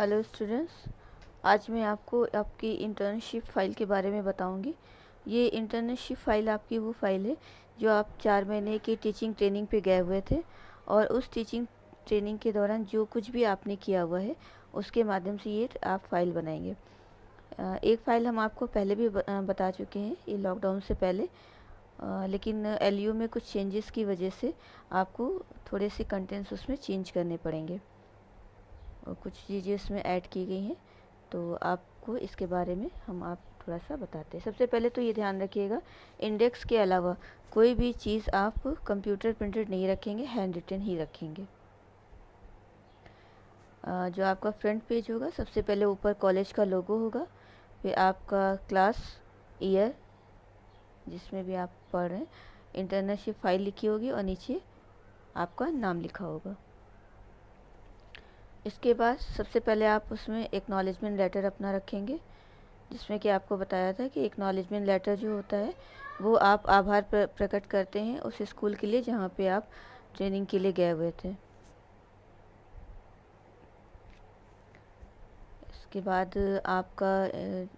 Hello students, आज मैं आपको आपकी इंटर्नशिप फ़ाइल के बारे में बताऊंगी। ये इंटर्नशिप फ़ाइल आपकी वो फ़ाइल है जो आप 4 महीने की टीचिंग ट्रेनिंग पे गए हुए थे, और उस टीचिंग ट्रेनिंग के दौरान जो कुछ भी आपने किया हुआ है उसके माध्यम से ये आप फ़ाइल बनाएंगे। एक फ़ाइल हम आपको पहले भी बता चुके हैं, ये लॉकडाउन से पहले, लेकिन एलयू में कुछ चेंजेस की वजह से आपको थोड़े से कंटेंट्स उसमें चेंज करने पड़ेंगे और कुछ चीज़ें इसमें ऐड की गई हैं, तो आपको इसके बारे में हम आप थोड़ा सा बताते हैं। सबसे पहले तो ये ध्यान रखिएगा, इंडेक्स के अलावा कोई भी चीज़ आप कंप्यूटर प्रिंटेड नहीं रखेंगे, हैंड रिटन ही रखेंगे। जो आपका फ्रंट पेज होगा, सबसे पहले ऊपर कॉलेज का लोगो होगा, फिर आपका क्लास, ईयर जिसमें भी आप पढ़ रहे हैं, इंटर्नशिप फ़ाइल लिखी होगी और नीचे आपका नाम लिखा होगा। इसके बाद सबसे पहले आप उसमें एक्नॉलेजमेंट लेटर अपना रखेंगे, जिसमें कि आपको बताया था कि एक्नॉलेजमेंट लेटर जो होता है वो आप आभार प्रकट करते हैं उस स्कूल के लिए जहाँ पे आप ट्रेनिंग के लिए गए हुए थे। इसके बाद आपका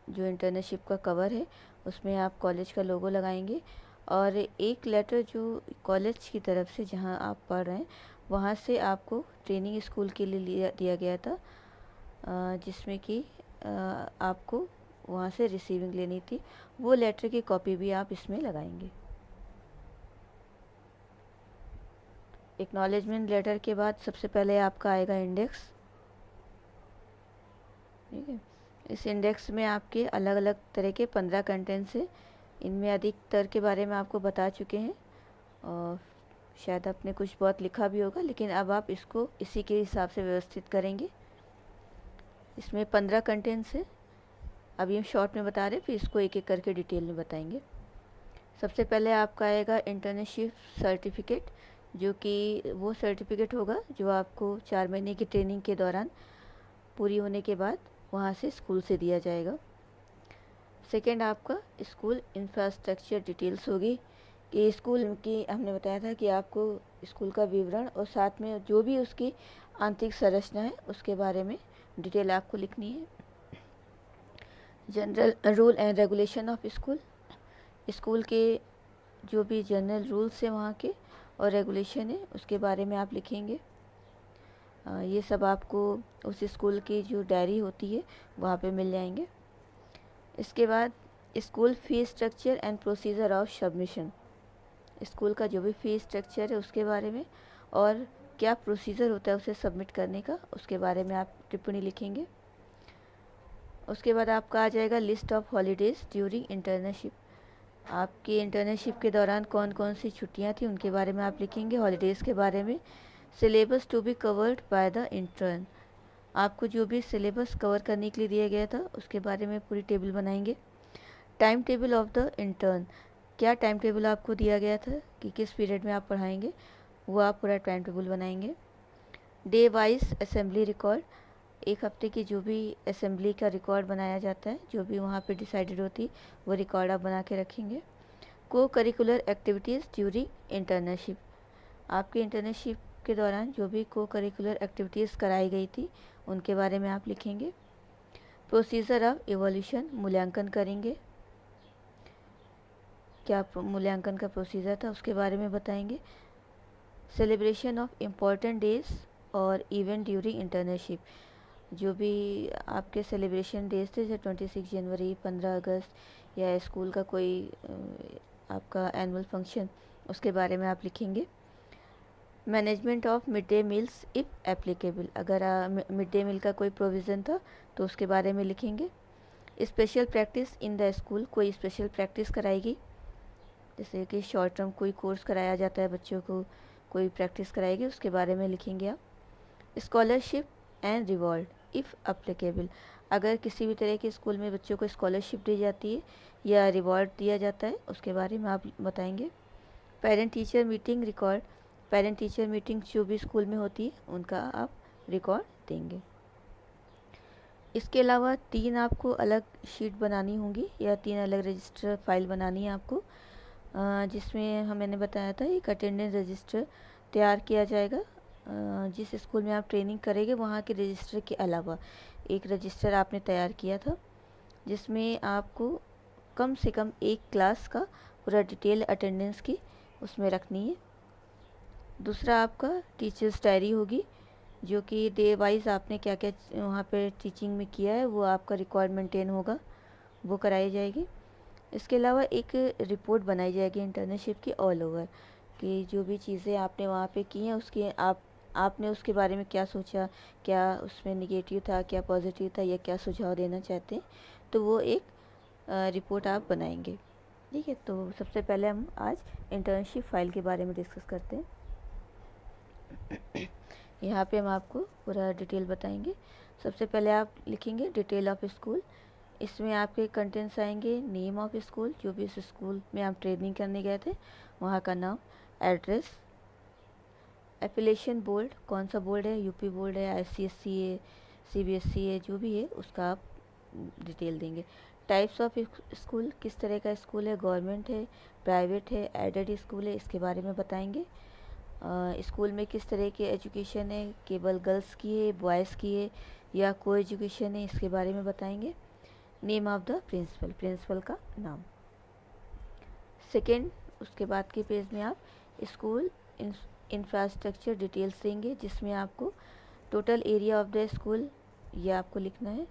जो इंटर्नशिप का कवर है उसमें आप कॉलेज का लोगो लगाएंगे, और एक लेटर जो कॉलेज की तरफ से जहाँ आप पढ़ रहे हैं वहाँ से आपको ट्रेनिंग स्कूल के लिए दिया गया था, जिसमें कि आपको वहाँ से रिसीविंग लेनी थी, वो लेटर की कॉपी भी आप इसमें लगाएंगे। एक्नॉलेजमेंट लेटर के बाद सबसे पहले आपका आएगा इंडेक्स। ठीक है, इस इंडेक्स में आपके अलग अलग तरह के 15 कंटेंट्स हैं। इनमें अधिकतर के बारे में आपको बता चुके हैं और शायद आपने कुछ बहुत लिखा भी होगा, लेकिन अब आप इसको इसी के हिसाब से व्यवस्थित करेंगे। इसमें 15 कंटेंट्स हैं, अभी हम शॉर्ट में बता रहे हैं, फिर इसको एक एक करके डिटेल में बताएंगे। सबसे पहले आपका आएगा इंटर्नशिप सर्टिफिकेट, जो कि वो सर्टिफिकेट होगा जो आपको 4 महीने की ट्रेनिंग के दौरान पूरी होने के बाद वहाँ से स्कूल से दिया जाएगा। सेकेंड, आपका स्कूल इंफ्रास्ट्रक्चर डिटेल्स होगी, कि स्कूल की हमने बताया था कि आपको स्कूल का विवरण और साथ में जो भी उसकी आंतरिक संरचना है उसके बारे में डिटेल आपको लिखनी है। General rule and regulation of school, school के जो भी जनरल रूल्स हैं वहाँ के और रेगुलेशन है उसके बारे में आप लिखेंगे। ये सब आपको उस स्कूल की जो डायरी होती है वहाँ पे मिल जाएंगे। इसके बाद school fees structure and procedure of submission, school का जो भी फीस स्ट्रक्चर है उसके बारे में और क्या प्रोसीजर होता है उसे सबमिट करने का, उसके बारे में आप टिप्पणी लिखेंगे। उसके बाद आपका आ जाएगा list of holidays during internship, आपकी इंटर्नशिप के दौरान कौन कौन सी छुट्टियां थी उनके बारे में आप लिखेंगे, हॉलीडेज़ के बारे में। Syllabus to be covered by the intern, आपको जो भी सिलेबस कवर करने के लिए दिया गया था उसके बारे में पूरी टेबल बनाएंगे। Time table of the intern, क्या टाइम टेबल आपको दिया गया था कि किस पीरियड में आप पढ़ाएंगे, वो आप पूरा टाइम टेबल बनाएंगे। डे वाइज असेंबली रिकॉर्ड, एक हफ्ते की जो भी असेंबली का रिकॉर्ड बनाया जाता है, जो भी वहाँ पे डिसाइडेड होती वो रिकॉर्ड आप बना के रखेंगे। को करिकुलर एक्टिविटीज़ ड्यूरिंग इंटर्नशिप, आपके इंटर्नशिप के दौरान जो भी को करिकुलर एक्टिविटीज़ कराई गई थी उनके बारे में आप लिखेंगे। प्रोसीजर ऑफ इवोल्यूशन, मूल्यांकन करेंगे, क्या मूल्यांकन का प्रोसीजर था उसके बारे में बताएंगे। सेलिब्रेशन ऑफ इम्पोर्टेंट डेज और इवेंट ड्यूरिंग इंटर्नशिप, जो भी आपके सेलिब्रेशन डेज थे जैसे 26 जनवरी, 15 अगस्त या स्कूल का कोई आपका एनुअल फंक्शन, उसके बारे में आप लिखेंगे। Management of mid day meals if applicable, अगर मिड डे मील का कोई प्रोविज़न था तो उसके बारे में लिखेंगे। Special practice in the school, कोई स्पेशल प्रैक्टिस कराएगी, जैसे कि शॉर्ट टर्म कोई कोर्स कराया जाता है बच्चों को, कोई प्रैक्टिस कराएगी, उसके बारे में लिखेंगे आप। Scholarship and reward if applicable, अगर किसी भी तरह के स्कूल में बच्चों को स्कॉलरशिप दी जाती है या रिवॉर्ड दिया जाता है उसके बारे में आप बताएंगे। Parent teacher meeting record, parent teacher meeting जो भी स्कूल में होती है उनका आप रिकॉर्ड देंगे। इसके अलावा 3 आपको अलग शीट बनानी होंगी या 3 अलग रजिस्टर फाइल बनानी है आपको, जिसमें मैंने बताया था एक अटेंडेंस रजिस्टर तैयार किया जाएगा जिस स्कूल में आप ट्रेनिंग करेंगे वहाँ के रजिस्टर के अलावा एक रजिस्टर आपने तैयार किया था, जिसमें आपको कम से कम एक क्लास का पूरा डिटेल अटेंडेंस की उसमें रखनी है। दूसरा आपका टीचर्स डायरी होगी, जो कि डे वाइज आपने क्या क्या वहाँ पे टीचिंग में किया है वो आपका रिकॉर्ड मेंटेन होगा, वो कराई जाएगी। इसके अलावा एक रिपोर्ट बनाई जाएगी इंटर्नशिप की ऑल ओवर, कि जो भी चीज़ें आपने वहाँ पे की हैं उसके आपने उसके बारे में क्या सोचा, क्या उसमें निगेटिव था, क्या पॉजिटिव था, या क्या सुझाव देना चाहते हैं, तो वो एक रिपोर्ट आप बनाएंगे। ठीक है, तो सबसे पहले हम आज इंटर्नशिप फ़ाइल के बारे में डिस्कस करते हैं। यहाँ पे हम आपको पूरा डिटेल बताएंगे। सबसे पहले आप लिखेंगे डिटेल ऑफ स्कूल। इसमें आपके कंटेंट्स आएंगे नेम ऑफ स्कूल, जो भी इस स्कूल में आप ट्रेनिंग करने गए थे वहाँ का नाम, एड्रेस, एफिलिएशन बोर्ड, कौन सा बोर्ड है, यूपी बोर्ड है, आईसीएसई है, सीबीएसई है, जो भी है उसका आप डिटेल देंगे। टाइप्स ऑफ स्कूल, किस तरह का स्कूल है, गवर्नमेंट है, प्राइवेट है, एडेड स्कूल है, इसके बारे में बताएंगे। स्कूल में किस तरह की एजुकेशन है, केवल गर्ल्स की है, बॉयज़ की है, या को एजुकेशन है, इसके बारे में बताएंगे। Name of the principal, principal का नाम। सेकेंड, उसके बाद के पेज में आप स्कूल इंफ्रास्ट्रक्चर डिटेल्स देंगे, जिसमें आपको total area of the school ये आपको लिखना है।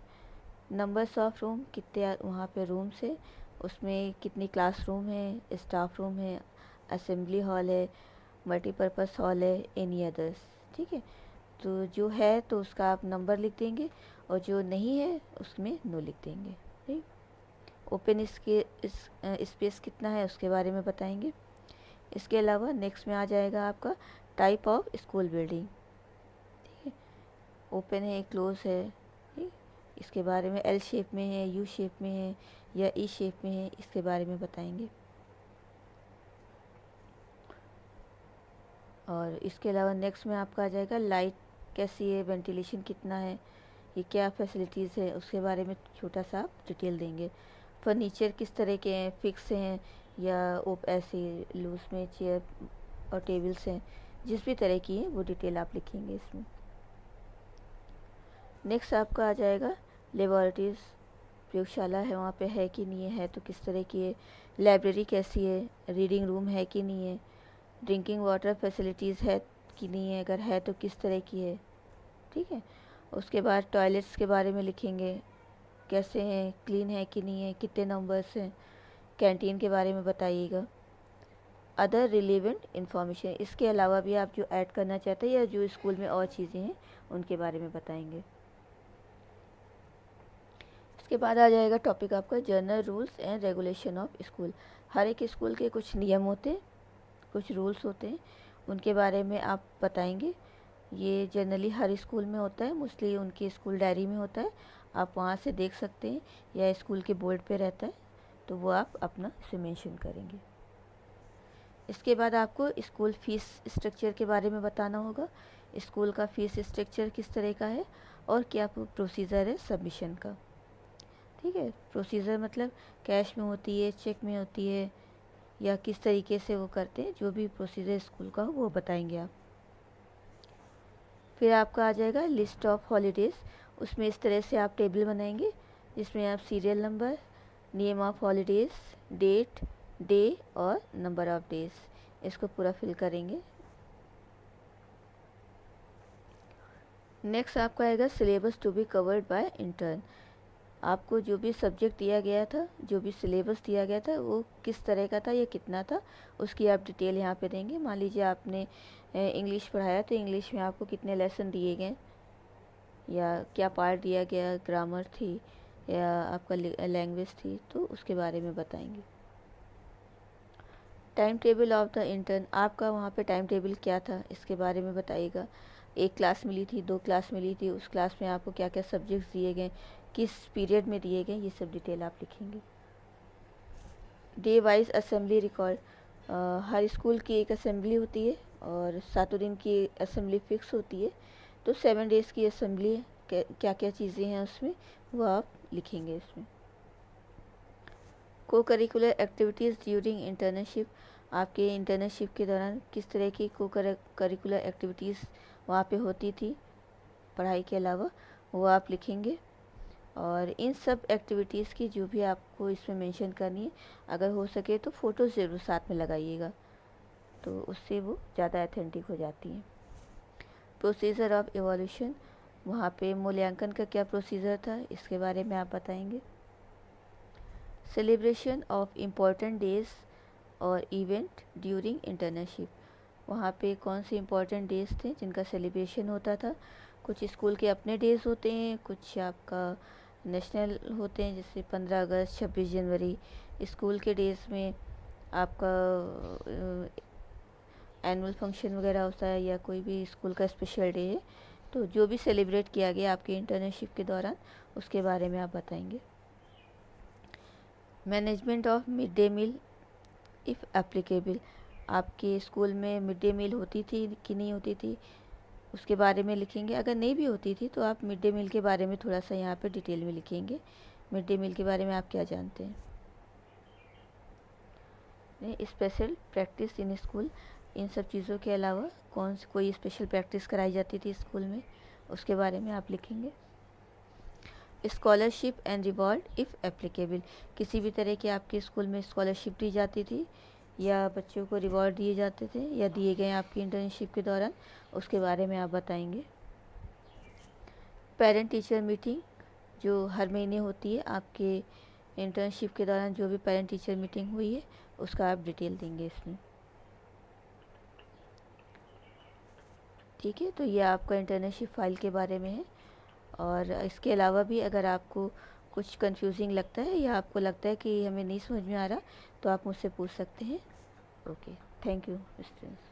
नंबर्स ऑफ रूम, कितने वहाँ पे रूम्स है, उसमें कितनी क्लासरूम है, स्टाफ रूम है, असेंबली हॉल है, मल्टीपर्पज़ हॉल है, एनी अदर्स। ठीक है, तो जो है तो उसका आप नंबर लिख देंगे, और जो नहीं है उसमें नो लिख देंगे। ठीक, ओपन इसके स्पेस कितना है उसके बारे में बताएंगे। इसके अलावा नेक्स्ट में आ जाएगा आपका टाइप ऑफ स्कूल बिल्डिंग। ठीक है, ओपन है, क्लोज है, ठीक, इसके बारे में एल शेप में है, यू शेप में है, या ई शेप में है, इसके बारे में बताएंगे। और इसके अलावा नेक्स्ट में आपका आ जाएगा लाइट कैसी है, वेंटिलेशन कितना है, ये क्या फैसिलिटीज़ है, उसके बारे में छोटा सा आप डिटेल देंगे। फर्नीचर किस तरह के हैं, फिक्स हैं या ऐसे लूज में चेयर और टेबल्स हैं, जिस भी तरह की है वो डिटेल आप लिखेंगे इसमें। नेक्स्ट आपका आ जाएगा लेबॉरेटरीज, प्रयोगशाला है वहाँ पे है कि नहीं है, तो किस तरह की है, लाइब्रेरी कैसी है, रीडिंग रूम है कि नहीं है, ड्रिंकिंग वाटर फैसिलिटीज़ है कि नहीं है, अगर है तो किस तरह की है। ठीक है, उसके बाद टॉयलेट्स के बारे में लिखेंगे, कैसे हैं, क्लीन है कि नहीं है, कितने नंबर्स हैं, कैंटीन के बारे में बताइएगा। अदर रिलेवेंट इन्फॉर्मेशन, इसके अलावा भी आप जो ऐड करना चाहते हैं या जो स्कूल में और चीज़ें हैं उनके बारे में बताएंगे। इसके बाद आ जाएगा टॉपिक आपका general rules and regulation of school. हर एक स्कूल के कुछ नियम होते हैं, कुछ रूल्स होते हैं, उनके बारे में आप बताएंगे। ये जनरली हर स्कूल में होता है, मोस्टली उनकी स्कूल डायरी में होता है, आप वहाँ से देख सकते हैं, या स्कूल के बोर्ड पे रहता है, तो वो आप अपना इसे मेंशन करेंगे। इसके बाद आपको स्कूल फीस स्ट्रक्चर के बारे में बताना होगा। स्कूल का फीस स्ट्रक्चर किस तरह का है और क्या प्रोसीजर है सबमिशन का। ठीक है, प्रोसीजर मतलब कैश में होती है, चेक में होती है, या किस तरीके से वो करते हैं, जो भी प्रोसीजर स्कूल का हो वो बताएंगे आप। फिर आपका आ जाएगा लिस्ट ऑफ हॉलीडेज़, उसमें इस तरह से आप टेबल बनाएंगे, जिसमें आप serial number, name of holidays, date, day और नंबर ऑफ डेज़, इसको पूरा फिल करेंगे। नेक्स्ट आपका आएगा syllabus to be covered by intern. आपको जो भी सब्जेक्ट दिया गया था, जो भी सिलेबस दिया गया था, वो किस तरह का था या कितना था, उसकी आप डिटेल यहाँ पे देंगे। मान लीजिए आपने इंग्लिश पढ़ाया तो इंग्लिश में आपको कितने लेसन दिए गए, या क्या पार्ट दिया गया, ग्रामर थी या आपका लैंग्वेज थी, तो उसके बारे में बताएंगे। Time table of the intern, आपका वहाँ पे टाइम टेबल क्या था इसके बारे में बताइएगा। एक क्लास मिली थी, 2 क्लास मिली थी, उस क्लास में आपको क्या क्या सब्जेक्ट्स दिए गए, किस पीरियड में दिए गए, ये सब डिटेल आप लिखेंगे। डे वाइज असेंबली रिकॉर्ड, हर स्कूल की एक असेंबली होती है और 7 दिन की असेंबली फिक्स होती है, तो 7 डेज़ की असेंबली क्या क्या चीज़ें हैं उसमें वो आप लिखेंगे इसमें। को करिकुलर एक्टिविटीज़ ड्यूरिंग इंटर्नशिप, आपके इंटर्नशिप के दौरान किस तरह की को करिकुलर एक्टिविटीज़ वहाँ पे होती थी पढ़ाई के अलावा, वो आप लिखेंगे। और इन सब एक्टिविटीज़ की जो भी आपको इसमें मेंशन करनी है, अगर हो सके तो फ़ोटोज़ ज़रूर साथ में लगाइएगा, तो उससे वो ज़्यादा ऑथेंटिक हो जाती हैं। प्रोसीजर ऑफ एवोल्यूशन, वहाँ पे मूल्यांकन का क्या प्रोसीजर था, इसके बारे में आप बताएंगे। सेलिब्रेशन ऑफ इम्पोर्टेंट डेज और इवेंट ड्यूरिंग इंटर्नशिप, वहाँ पे कौन से इम्पोर्टेंट डेज थे जिनका सेलिब्रेशन होता था। कुछ स्कूल के अपने डेज़ होते हैं, कुछ आपका नेशनल होते हैं, जैसे 15 अगस्त, 26 जनवरी। स्कूल के डेज़ में आपका एनुअल फंक्शन वगैरह होता है या कोई भी स्कूल का स्पेशल डे है, तो जो भी सेलिब्रेट किया गया आपके इंटर्नशिप के दौरान, उसके बारे में आप बताएंगे। Management of mid day meal if applicable, आपके स्कूल में मिड डे मील होती थी कि नहीं होती थी, उसके बारे में लिखेंगे। अगर नहीं भी होती थी तो आप मिड डे मील के बारे में थोड़ा सा यहाँ पे डिटेल में लिखेंगे। मिड डे मील के बारे में आप क्या जानते हैं। स्पेशल प्रैक्टिस इन स्कूल, इन सब चीज़ों के अलावा कौन सी कोई स्पेशल प्रैक्टिस कराई जाती थी स्कूल में, उसके बारे में आप लिखेंगे। Scholarship and reward if applicable, किसी भी तरह की आपके स्कूल में स्कॉलरशिप दी जाती थी या बच्चों को रिवॉर्ड दिए जाते थे या दिए गए आपकी इंटर्नशिप के दौरान, उसके बारे में आप बताएंगे। पेरेंट टीचर मीटिंग जो हर महीने होती है आपके इंटर्नशिप के दौरान, जो भी पेरेंट टीचर मीटिंग हुई है उसका आप डिटेल देंगे इसमें। ठीक है, तो ये आपका इंटर्नशिप फ़ाइल के बारे में है। और इसके अलावा भी अगर आपको कुछ कंफ्यूजिंग लगता है या आपको लगता है कि हमें नहीं समझ में आ रहा, तो आप मुझसे पूछ सकते हैं। Okay, thank you students.